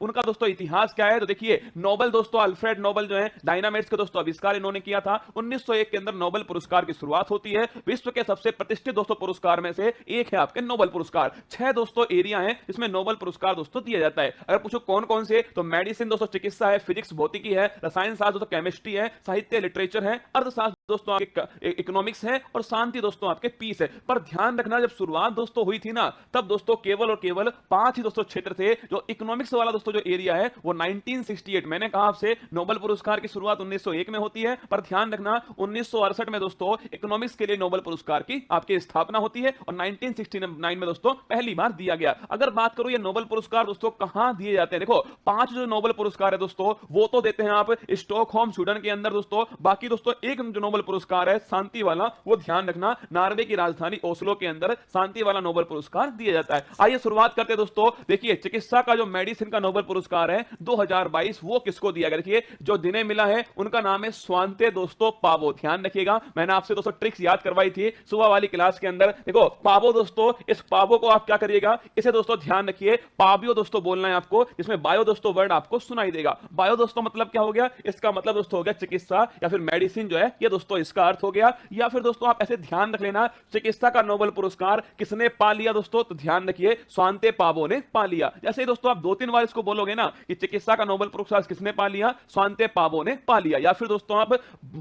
उनका दोस्तों इतिहास क्या है, तो देखिए नोबेल दोस्तों, अल्फ्रेड नोबेल जो है डायनामाइट्स के दोस्तों आविष्कार इन्होंने किया था। 1901 के अंदर नोबेल पुरस्कार की शुरुआत होती है। विश्व के सबसे प्रतिष्ठित दोस्तों पुरस्कार में से एक है आपके नोबेल पुरस्कार। 6 दोस्तों एरिया हैं जिसमें नोबेल पुरस्कार दोस्तों दिया जाता है। अगर पूछो कौन कौन से, तो मेडिसिन दोस्तों चिकित्सा है, फिजिक्स भौतिकी है, रसायन शास्त्र दोस्तों केमिस्ट्री है, साहित्य लिटरेचर है, अर्थशास्त्र दोस्तों आपके इकोनॉमिक्स है, और शांति दोस्तों आपके पीस है। पर ध्यान रखना, जब शुरुआत दोस्तों हुई थी ना, तब दोस्तों केवल और केवल 5 ही दोस्तों क्षेत्र थे। जो इकोनॉमिक्स वाला दोस्तों जो एरिया है वो 1968, मैंने कहा आपसे नोबेल पुरस्कार की शुरुआत 1901 में होती है, पर ध्यान रखना 1968 में दोस्तों इकोनॉमिक्स के लिए नोबेल पुरस्कार की आपकी स्थापना होती है, और 1969 में दोस्तों पहली बार दिया गया। अगर बात करूं ये नोबेल पुरस्कार दोस्तों कहां दिए जाते हैं, देखो 5 जो नोबेल पुरस्कार है दोस्तों वो तो देते हैं आप स्टॉकहोम स्वीडन के अंदर दोस्तों। बाकी दोस्तों एक जो नोबेल पुरस्कार है शांति वाला, वो ध्यान रखना नॉर्वे की राजधानी ओस्लो के अंदर शांति वाला नोबेल पुरस्कार दिया जाता है। आइए शुरुआत करते हैं दोस्तों। देखिए चिकित्सा का जो मेडिसिन का नोबेल पुरस्कार है 2022, वो किसको दिया गया, देखिए जो जिन्हें मिला है उनका नाम है स्वांते दोस्तों पावो। ध्यान रखिएगा, मैंने आपसे दोस्तों ट्रिक्स याद करवाई थी सुबह वाली क्लास के अंदर। देखो पावो दोस्तों, इस पावो को आप क्या करिएगा, इसे दोस्तों ध्यान रखिए पावियो दोस्तों बोलना है आपको, जिसमें बायो दोस्तों वर्ड आपको सुनाई देगा। बायो दोस्तों मतलब क्या हो गया, इसका मतलब दोस्तों हो गया चिकित्सा या फिर मेडिसिन जो है, ये दोस्तों इसका अर्थ हो गया। या फिर दोस्तों आप ऐसे ध्यान रख लेना, चिकित्सा का नोबेल पुरस्कार किसने पा लिया दोस्तों, तो ध्यान रखिए स्वांते पावो ने पा लिया। जैसे ही दोस्तों आप 2-3 बार इसको बोलोगे ना कि चिकित्सा का नोबेल पुरस्कार किसने पा लिया, स्वांते पावो ने पा लिया। या फिर दोस्तों आप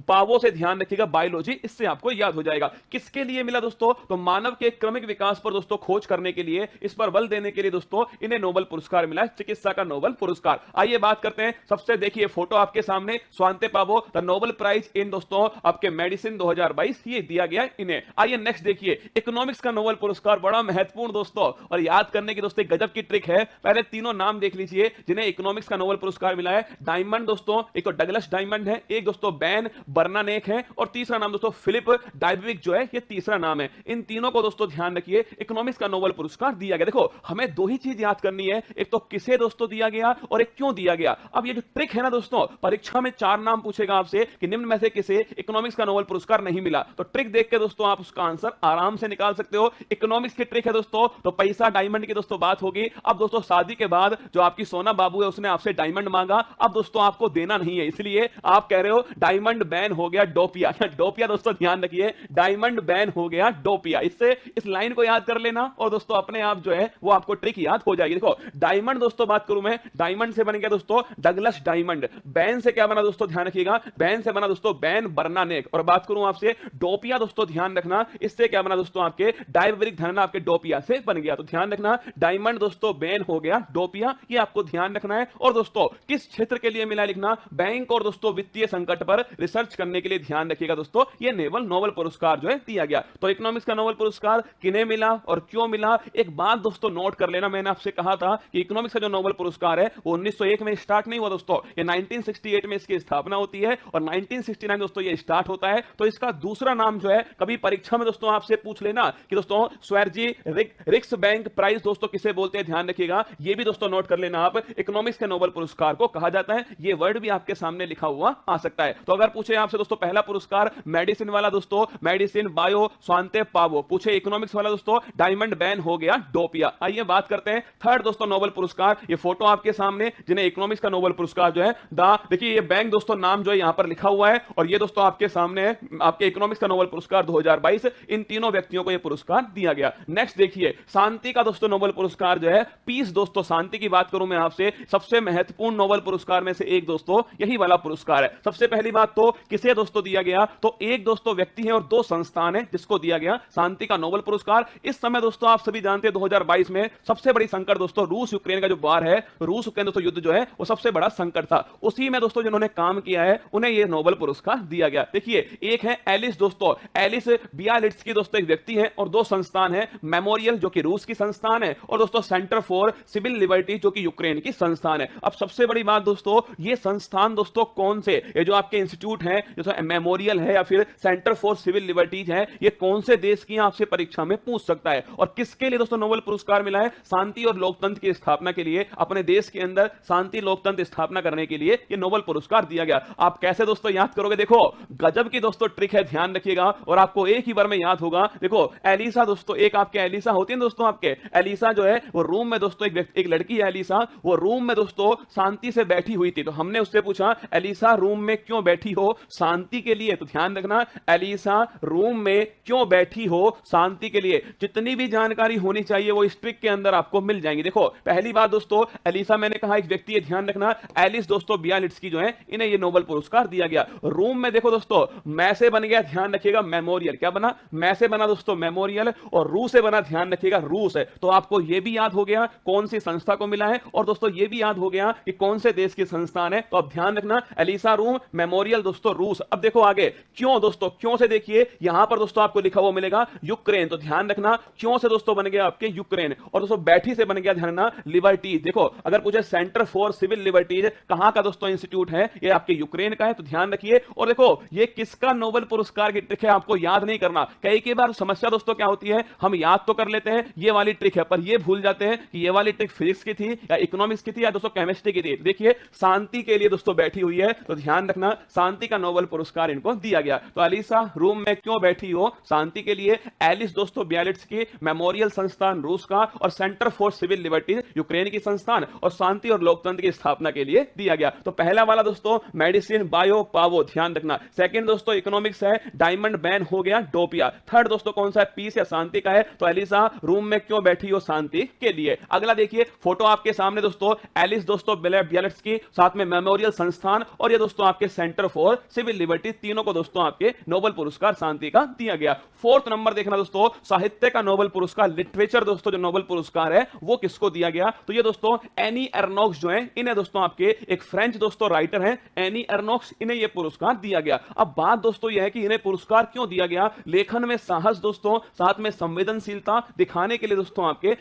पावो से ध्यान रखिएगा बायोलॉजी, इससे आपको याद हो जाएगा। किसके लिए मिला दोस्तों, तो मानव के क्रमिक विकास पर दोस्तों खोज करने के लिए, इस पर बल देने के लिए दोस्तों इन्हें नोबेल पुरस्कार मिला है, चिकित्सा का नोबेल पुरस्कार। आइए बात करते हैं, सबसे देखिए फोटो आपके सामने, Svante Paavo the Nobel prize in दोस्तों आपके मेडिसिन 2022, ये दिया गया इन्हें। आइए नेक्स्ट देखिए, इकोनॉमिक्स का नोबेल पुरस्कार, बड़ा महत्वपूर्ण दोस्तों और याद करने की दोस्तों गजब की ट्रिक है। पहले तीनों नाम देख लीजिए जिन्हें इकोनॉमिक्स का नोबेल पुरस्कार मिला है। डायमंड दोस्तों, एक तो डगलस डायमंड है, एक दोस्तों बैन बर्नानेक है, और तीसरा नाम दोस्तों फिलिप डायबविक जो है, ये तीसरा नाम है। इन तीनों को दोस्तों ध्यान रखिए इकोनॉमिक्स का नोबेल पुरस्कार दिया गया। देखो हमें दो ही चीज याद करनी है, एक तो किसे दोस्तों दिया गया और एक क्यों दिया गया। अब ये जो ट्रिक है ना दोस्तों, परीक्षा में 4 नाम पूछेगा आपसे कि निम्न में से किसे इकोनॉमिक्स का नोबेल पुरस्कार नहीं मिला, तो ट्रिक देख के दोस्तों आप उसका आंसर आराम से निकाल सकते हो। इकोनॉमिक्स की ट्रिक है दोस्तों, तो पैसा डायमंड की दोस्तों बात होगी। अब दोस्तों शादी के बाद जो आपकी सोना बाबू है उसने आपसे डायमंड मांगा, अब दोस्तों आपको देना नहीं है, इसलिए आप कह रहे हो डायमंड बैन हो गया डोपिया। डोपिया दोस्तों ध्यान रखिए, डायमंड बैन हो गया डोपिया। इससे इस लाइन को याद कर लेना और दोस्तों अपने आप जो है वो आपको ट्रिक याद हो जाएगी। देखो डायमंड दोस्तों बात करूं मैं, डायमंड से बन गया दोस्तों डगलस डायमंड। बैन से क्या बना दोस्तों, ध्यान रखिएगा, बैन से बना दोस्तों बैन बर्नानेक। और बात करूं आपसे डोपिया दोस्तों, ध्यान रखना, इससे क्या बना दोस्तों आपके डायबरिक धन आपके डोपिया से बन गया। तो ध्यान रखना डायमंड दोस्तों बैन हो गया डोपिया, ये आपको ध्यान रखना है। और दोस्तों किस क्षेत्र के लिए मिला लिखना, बैंक और दोस्तों वित्तीय संकट पर रिसर्च करने के लिए ध्यान रखिएगा दोस्तों, ये नोबेल पुरस्कार जो है दिया गया। तो इकोनॉमिक्स का नोबेल पुरस्कार किन्हें मिला और क्यों मिला, एक बात दोस्तों नोट कर लेना, मैंने आपसे कहा था कि इकोनॉमिक्स का जो नोबेल पुरस्कार है वो 1901 में स्टार्ट नहीं हुआ दोस्तों, ये 1968 में इसकी स्थापना होती है और 1969 दोस्तों ये स्टार्ट होता है। तो इसका दूसरा नाम जो है, कभी परीक्षा में दोस्तों आपसे पूछ लेना कि दोस्तों स्वेर्जी रिक्स बैंक प्राइज दोस्तों किसे बोलते हैं, ध्यान रखिएगा, ये भी दोस्तों नोट कर लेना आप, इकोनॉमिक्स के नोबेल पुरस्कार को कहा जाता है। ये वर्ड भी आपके सामने लिखा हुआ आ सकता है। तो अगर पूछे आपसे दोस्तों पहला पुरस्कार मेडिसिन वाला दोस्तों मेडिसिन बायो स्वांते पावो, पूछे इकोनॉमिक्स वाला दोस्तों डायमंड बैन हो गया डोपिया। आइए बात करते हैं थर्ड दोस्तों नोबेल पुरस्कार, ये फोटो आपके सामने जिन्हें इकोनॉमिक्स का नोबेल पुरस्कार जो है देखिए ये बैंक दोस्तों नाम जो है यहां पर लिखा हुआ है, और ये दोस्तों आपके सामने है आपके इकोनॉमिक्स का नोबेल पुरस्कार 2022, इन तीनों व्यक्तियों को यह पुरस्कार दिया गया। नेक्स्ट देखिए शांति का दोस्तों नोबेल पुरस्कार जो है पीस दोस्तों, शांति की बात करूं मैं आपसे, सबसे महत्वपूर्ण नोबेल पुरस्कार में से एक दोस्तों यही वाला पुरस्कार है। सबसे पहली बात तो किसे दोस्तों दिया गया, तो एक दोस्तों व्यक्ति है और 2 संस्थान है जिसको दिया गया शांति का नोबेल पुरस्कार। इस समय दोस्तों आप सभी जानते हैं 2022 में सबसे बड़ी संकट दोस्तों रूस यूक्रेन का जो वार है, रूस यूक्रेन दोस्तों युद्ध जो है वो सबसे बड़ा संकट था, उसी में दोस्तों जिन्होंने काम किया है उन्हें यह नोबेल पुरस्कार दिया गया। देखिए एक है एलिस दोस्तों, एलिस बियालिट्स्की दोस्तों एक व्यक्ति है और 2 संस्थान है, मेमोरियल जो कि रूस की संस्थान है और दोस्तों सेंटर फॉर सिविल लिबर्टी जो कि यूक्रेन की संस्थान है। अब सबसे बड़ी बात दोस्तों, ये संस्थान दोस्तों कौन से, ये जो आपके इंस्टीट्यूट है जैसे मेमोरियल है या फिर सेंटर फॉर सिविल लिबर्टीज है, ये कौन से देश की आपसे परीक्षा में पूछ सकता है। और किसके लिए दोस्तों नोबेल पुरस्कार मिला है, शांति और लोकतंत्र की स्थापना के लिए, अपने देश के अंदर शांति लोकतंत्र स्थापना करने के लिए ये नोबेल पुरस्कार दिया गया। आप कैसे दोस्तों याद करोगे, देखो गजब की दोस्तों ट्रिक है, ध्यान रखिएगा और आपको एक ही बार में याद होगा। देखो एलिसा दोस्तों, एक आपके एलिसा होती है दोस्तों, आपके एलिसा जो है वो रूम में दोस्तों एक लड़की है एलिसा, वो रूम में दोस्तों शांति से बैठी हुई थी। तो हमने उससे पूछा एलिसा रूम में क्यों बैठी हो? शांति के लिए। तो ध्यान रखना, एलिसा रूम में क्यों बैठी हो? शांति के लिए। जितनी भी जानकारी होनी चाहिए वो इस ट्रिक के अंदर आपको मिल जाएंगी। देखो पहली बात दोस्तों, एलिसा मैंने कहा एक व्यक्ति है, ध्यान रखना एलिस दोस्तों बियालिट्स्की जो है इन्हें ये नोबेल पुरस्कार दिया गया। रूम में देखो दोस्तों मैं से बन गया, ध्यान रखिएगा मेमोरियल। क्या बना? मैं से बना दोस्तों मेमोरियल, और रू से बना, ध्यान रखिएगा रूस है। तो आपको यह भी याद हो गया कौन सी संस्था को मिला है, और दोस्तों यह भी याद हो गया कि कौन से देश की संस्थान है। तो अब ध्यान रखना एलिसा रूम, मेमोरियल दोस्तों रूस। अब देखो आगे क्यों दोस्तों, क्यों से देखिए यहां पर दोस्तों आपको लिखा हुआ मिलेगा यूक्रेन। तो ध्यान रखना क्यों से दोस्तों बन गया आपके यूक्रेन, और दोस्तों बैठी से बन गया ध्यान रखना लिबर्टीज। देखो अगर पूछे सेंटर फॉर सिविल लिबर्टीज कहां का दोस्तों इंस्टीट्यूट है, ये आपके यूक्रेन का है। तो ध्यान रखिए, और देखो ये किसका नोबेल पुरस्कार की ट्रिक है, आपको याद नहीं करना। कई बार समस्या दोस्तों क्या होती है, हम याद तो कर लेते हैं ये वाली ट्रिक है, पर ये भूल जाते हैं कि ये वाली ट्रिक फिजिक्स की थी या इकोनॉमिक्स की थी या दोस्तों केमिस्ट्री की थी। देखिए शांति के लिए दोस्तों बैठी हुई है, तो ध्यान रखना शांति का नोबेल पुरस्कार इनको दिया गया। तो एलिसा रूम में क्यों बैठी हो? शांति के लिए। एलिस दोस्तों बियालिट्स्की मेमोरियल संस्थान रूस का, और centre for civil liberties Ukraine की संस्थान, और शांति और लोकतंत्र की स्थापना के लिए दिया गया। तो पहला वाला दोस्तों मेडिसिन बायो पावो, ध्यान रखना। सेकंड दोस्तों इकोनॉमिक्स है, डायमंड बैन हो गया डोपिया। थर्ड दोस्तों कौन सा है? पीस या शांति का है। तो एलिसा रूम में क्यों बैठी हो? शांति के लिए। अगला देखिए फोटो आपके सामने दोस्तों, एलिस दोस्तों बियालिट्स्की, साथ में मेमोरियल संस्थान, और ये दोस्तों आपके सेंटर फॉर सिविल लिबर्टी, तीनों को दोस्तों आपके नोबेल पुरस्कार शांति का दिया गया। फोर्थ नंबर देखना दोस्तों, साहित्य का नोबेल पुरस्कार, लिटरेचर दोस्तों जो नोबेल पुरस्कार है वो किसको दिया गया? तो ये दोस्तों एनी एर्नोक्स जो है, इन्हें दोस्तों आपके एक फ्रेंच दोस्तों राइटर हैं एनी एर्नोक्स, इन्हें ये पुरस्कार दिया गया। अब बात दोस्तों यह है कि इन्हें पुरस्कार क्यों दिया गया? लेखन में साहस दोस्तों, साथ में संवेदनशीलता दिखाने के लिए दोस्तों आपके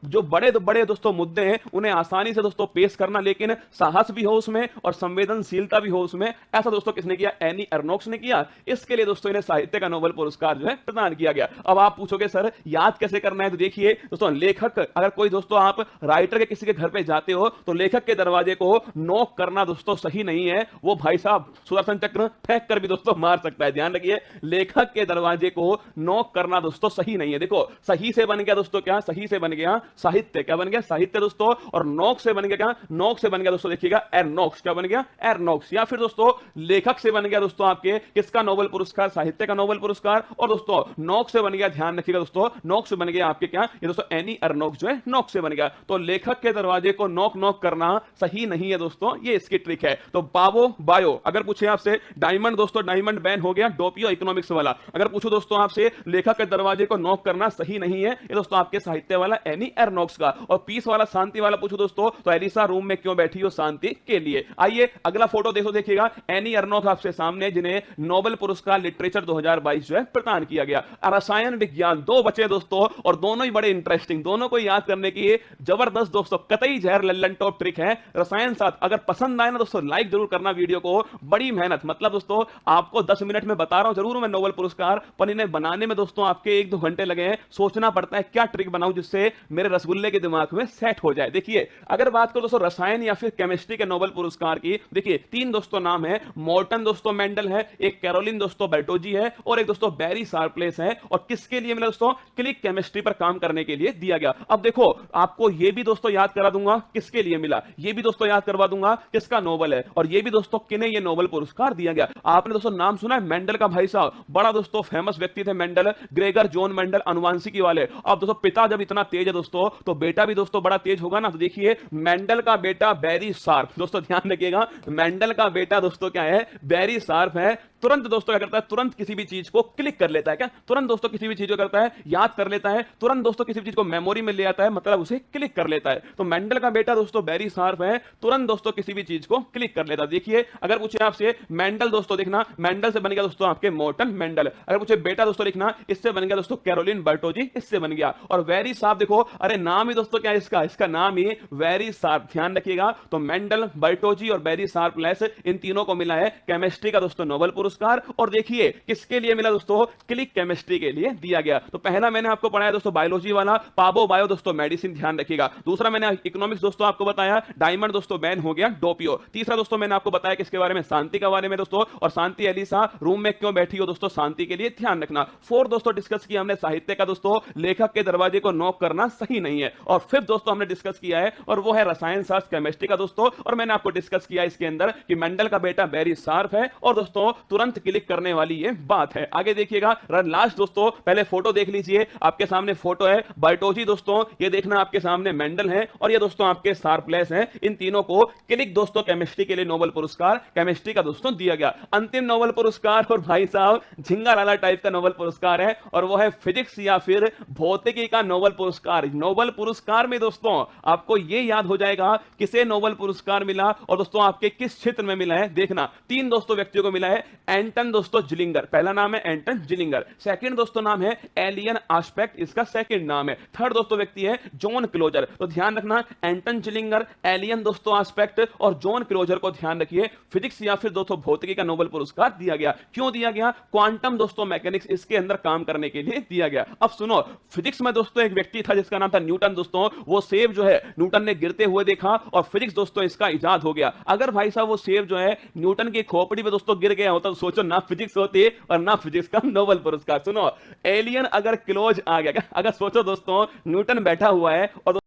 जो बड़े दोस्तों मुद्दे हैं उन्हें आसानी से दोस्तों पेश करना, लेकिन साहस भी हो उसमें और संवेदनशीलता भी हो उसमें। ऐसा दोस्तों किसने किया? एनी एर्नोक्स ने किया। इसके लिए दोस्तों इन्हें साहित्य का नोबेल पुरस्कार जो है प्रदान किया गया। अब आप पूछोगे सर याद कैसे करना है? तो देखिए दोस्तों लेखक, अगर कोई दोस्तों आप राइटर के किसी के घर पे जाते हो तो लेखक के दरवाजे को नॉक करना दोस्तों सही नहीं है। वो भाई साहब सुदर्शन चक्र फेंक कर भी दोस्तों मार सकता है। ध्यान रखिए लेखक के दरवाजे को नॉक करना दोस्तों सही नहीं है। देखो सही से बन गया दोस्तों क्या? सही से बन गया साहित्य। क्या बन गया? साहित्य दोस्तों। और नॉक से बन गया क्या? नॉक से बन गया दोस्तों देखिएगा एर्नोक्स। क्या बन गया? एर्नोक्स। या फिर दोस्तों लेखक से बन गया दोस्तों आपके किसका नोबेल पुरस्कार? साहित्य का नोबेल पुरस्कार। और दोस्तों नॉक से बन गया, ध्यान रखिएगा दोस्तों, नॉक से बन गया आपके क्या? ये दोस्तों एनी एर्नोक्स जो है नॉक से बन गया। तो लेखक के दरवाजे को नॉक करना सही नहीं है दोस्तों, ये इसकी ट्रिक है। तो पावो बायो, अगर पूछे आपसे डायमंड दोस्तों, डायमंड बैन हो गया डोपियो इकोनॉमिक्स वाला। अगर पूछो दोस्तों आपसे लेखक के दरवाजे को नॉक करना सही नहीं है, ये दोस्तों आपके साहित्य वाला एनी एर्नोक्स का। और पीस वाला शांति वाला पूछो दोस्तों तो एलिसा रूम में क्यों बैठी हो? शांति के लिए। आइए अगला फोटो देखिएगा, एनी एर्नोक्स आपसे सामने जिन्हें नोबेल पुरस्कार लिटरेचर 2022 जो है प्रदान किया गया। रसायन विज्ञान, दो बचे दोस्तों और दोनों ही बड़े इंटरेस्टिंग, दोनों को याद करने की जबरदस्त दोस्तों कतई जहर लल्लन टॉप ट्रिक है। रसायन साथ अगर पसंद आए ना दोस्तों लाइक जरूर करना वीडियो को। बड़ी मेहनत, मतलब दोस्तों आपको 10 मिनट में बता रहा हूं जरूर मैं नोबेल पुरस्कार, पर इन्हें बनाने में दोस्तों आपके 1-2 घंटे लगे हैं। सोचना पड़ता है क्या ट्रिक बनाऊं जिससे मेरे रसगुल्ले के दिमाग में सेट हो जाए। देखिए अगर बात करो दोस्तों रसायन या फिर केमिस्ट्री के नोबेल पुरस्कार की, देखिए 3 दोस्तों नाम है, मॉर्टन दोस्तों मेंडल है, एक कैरोलिन दोस्तों बर्टोजी है, और एक दोस्तों बैरी शार्पलेस है। और किसके लिए मिला दोस्तों? क्लिक केमिस्ट्री पर काम करने के लिए दिया गया। अब देखो आपको यह भी दोस्तों याद करा दूंगा किसके लिए मिला, यह भी दोस्तों याद करवा दूंगा किसका नोबेल है, और यह भी दोस्तों किन्हें यह नोबेल पुरस्कार दिया गया। आपने दोस्तों नाम सुना है मेंडल का? भाई साहब बड़ा दोस्तों फेमस व्यक्ति थे मेंडल, ग्रेगर जॉन मेंडल, अनुवांशिकी वाले। अब दोस्तों पिता जब इतना तेज है दोस्तों तो बेटा भी दोस्तों बड़ा तेज होगा ना। तो देखिए मेंडल का बेटा बैरी शार्प, दोस्तों ध्यान रखिएगा मेंडल का बेटा दोस्तों क्या है? बैरी शार्प है। तुरंत दोस्तों क्या करता है? तुरंत किसी भी चीज को क्लिक कर लेता है। क्या? तुरंत दोस्तों किसी भी चीज को करता है याद कर लेता है, तुरंत दोस्तों किसी भी चीज को मेमोरी में ले आता है, मतलब उसे क्लिक कर लेता है। तो मेंडल का बेटा दोस्तों बैरी शार्प है, तुरंत दोस्तों किसी भी चीज को क्लिक कर लेता है। देखिए अगर पूछे आपसे मेंडल दोस्तों देखना, मेंडल से बन गया दोस्तों आपके मॉर्टन मेंडल। अगर पूछे बेटा दोस्तों लिखना, इससे बन गया दोस्तों कैरोलिन बर्टोजी, इससे बन गया। और वेरी शार्प देखो, अरे नाम ही दोस्तों क्या है इसका नाम ही वेरी शार्प, ध्यान रखिएगा। तो मेंडल, बर्टोजी और बैरी शार्पलेस, इन तीनों को मिला है केमिस्ट्री का दोस्तों नोबेल पुरस्कार। पुरस्कार, और देखिए किसके लिए मिला दोस्तों, क्लिक केमिस्ट्री के लिए दिया गया। तो पहला मैंने आपको पढ़ाया दोस्तों बायोलॉजी वाला, पाबो बायो दोस्तों मेडिसिन, ध्यान रखिएगा। दूसरा मैंने इकोनॉमिक्स दोस्तों आपको बताया, डायमंड दोस्तों बैन हो गया डोपियो। तीसरा दोस्तों मैंने आपको बताया किसके बारे में, शांति के बारे में दोस्तों, और शांति एलिसा रूम में क्यों बैठी हो दोस्तों, शांति के लिए, ध्यान रखना। फोर्थ दोस्तों डिस्कस किया हमने साहित्य का दोस्तों, लेखक के दरवाजे को नॉक करना सही नहीं है। और फिफ्थ दोस्तों हमने डिस्कस किया है, और वो है रसायन शास्त्र केमिस्ट्री का दोस्तों, और मैंने आपको डिस्कस किया इसके अंदर कि मेंडल का बेटा वेरी शार्प है, और दोस्तों तुरंत क्लिक करने वाली ये बात है। आगे देखिएगा लास्ट दोस्तों, पहले फोटो देख लीजिए, आपके सामने फोटो है बर्टोजी दोस्तों, ये देखना आपके सामने मेंडल है, और ये दोस्तों आपके शार्पलेस हैं। इन तीनों को क्लिक दोस्तों केमिस्ट्री के लिए नोबेल पुरस्कार केमिस्ट्री का दोस्तों दिया गया। अंतिम नोबेल पुरस्कार, और भाई साहब झिंगा लाला टाइप का नोबेल पुरस्कार है, और वो है फिजिक्स या फिर भौतिकी का नोबेल पुरस्कार। नोबेल पुरस्कार में दोस्तों आपको ये याद हो जाएगा किसे नोबेल पुरस्कार मिला, और दोस्तों आपके किस क्षेत्र में मिला है। देखना तीन दोस्तों व्यक्तियों को मिला है, एंटन दोस्तों जिलिंगर, पहला नाम है एंटन जिलिंगर, सेकंड दोस्तों नाम है एलियन आस्पेक्ट, इसका सेकंड नाम है, थर्ड दोस्तों व्यक्ति है जॉन क्लोजर। तो ध्यान रखना एंटन जिलिंगर, एलियन दोस्तों आस्पेक्ट और जॉन क्लोजर को ध्यान रखिए। फिजिक्स या फिर दोस्तों भौतिकी का नोबेल पुरस्कार दिया गया। क्यों दिया गया, क्वांटम दोस्तों मैकेनिक्स इसके अंदर काम करने के लिए दिया गया। अब सुनो, फिजिक्स में दोस्तों एक व्यक्ति था जिसका नाम था न्यूटन दोस्तों, वो सेब जो है न्यूटन ने गिरते हुए देखा, और फिजिक्स दोस्तों इसका इजाद हो गया। अगर भाई साहब वो सेब जो है न्यूटन की खोपड़ी में दोस्तों गिर गया होता तो सोचो ना फिजिक्स होती और ना फिजिक्स का नोबेल पुरस्कार। सुनो, एलियन अगर क्लोज आ गया, अगर सोचो दोस्तों न्यूटन बैठा हुआ है और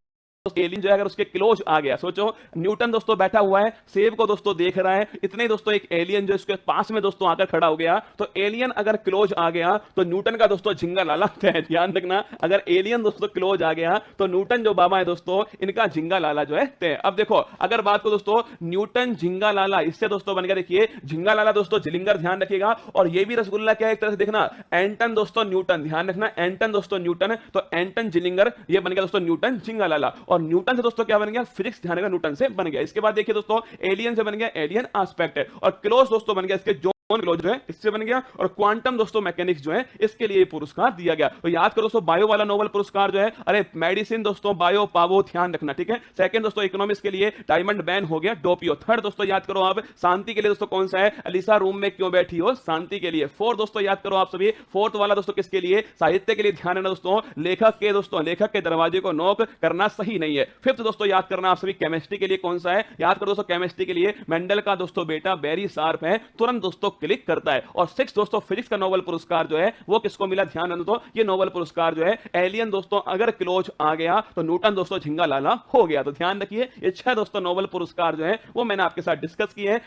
एलियन जो है अगर उसके क्लोज आ गया, सोचो न्यूटन दोस्तों बैठा हुआ है, सेब को दोस्तों देख रहा है, इतने दोस्तों एक एलियन जो इसके पास में दोस्तों आकर खड़ा हो गया, तो एलियन अगर क्लोज आ गया तो न्यूटन का दोस्तों झिंगा लाला है। ध्यान रखना, अगर एलियन दोस्तों क्लोज आ गया तो न्यूटन जो बाबा है दोस्तों, इनका झिंगा लाला जो है तय। अब देखो अगर बात को दोस्तों न्यूटन झिंगा लाला, इससे दोस्तों बन गया, देखिए झिंगा लाला दोस्तों जिलिंगर, ध्यान रखिएगा। और ये भी रसगुल्ला क्या है एक तरह से देखना, एंटन दोस्तों न्यूटन, ध्यान रखना एंटन दोस्तों न्यूटन, तो एंटन जिलिंगर ये बन गया दोस्तों न्यूटन झिंगा लाला। और न्यूटन से दोस्तों क्या बन गया, फिजिक्स, ध्यान रखना न्यूटन से बन गया। इसके बाद देखिए दोस्तों एलियन से बन गया एलियन आस्पेक्ट, और क्लोज दोस्तों बन गया इसके जो क्लोज है इससे बन गया, और क्वांटम दोस्तों मैकेनिक्स जो है इसके लिए पुरस्कार दिया गया। तो याद करो दोस्तों बायो वाला नोबेल पुरस्कार जो है, अरे मेडिसिन दोस्तों बायो पावो, ध्यान रखना, ठीक है। सेकंड दोस्तों इकोनॉमिक्स के लिए डायमंड बैन हो गया डोपियो। थर्ड दोस्तों याद करो आप शांति के लिए दोस्तों कौन सा है, अलीसा रूम में क्यों बैठी हो, शांति के लिए। फोर्थ दोस्तों याद करो आप सभी, फोर्थ वाला दोस्तों किसके लिए, साहित्य के लिए, ध्यान रखना दोस्तों, लेखक के दोस्तों, लेखक के दरवाजे को नॉक करना सही नहीं है। फिफ्थ दोस्तों याद करना आप सभी केमिस्ट्री के लिए कौन सा है, याद करो दोस्तों केमिस्ट्री के लिए मेंडल का दोस्तों बेटा वेरी शार्प है, तुरंत दोस्तों क्लिक करता है। और सिक्स दोस्तों फिजिक्स का नोबेल पुरस्कार जो है वो किसको मिला, ध्यान रखो, ये नोबेल पुरस्कार जो है एलियन दोस्तों अगर क्लोज आ गया तो न्यूटन दोस्तों झिंगा लाला हो गया। तो ध्यान रखिए ये छह दोस्तों नोबेल पुरस्कार जो है वो मैंने आपके साथ डिस्कस किए हैं।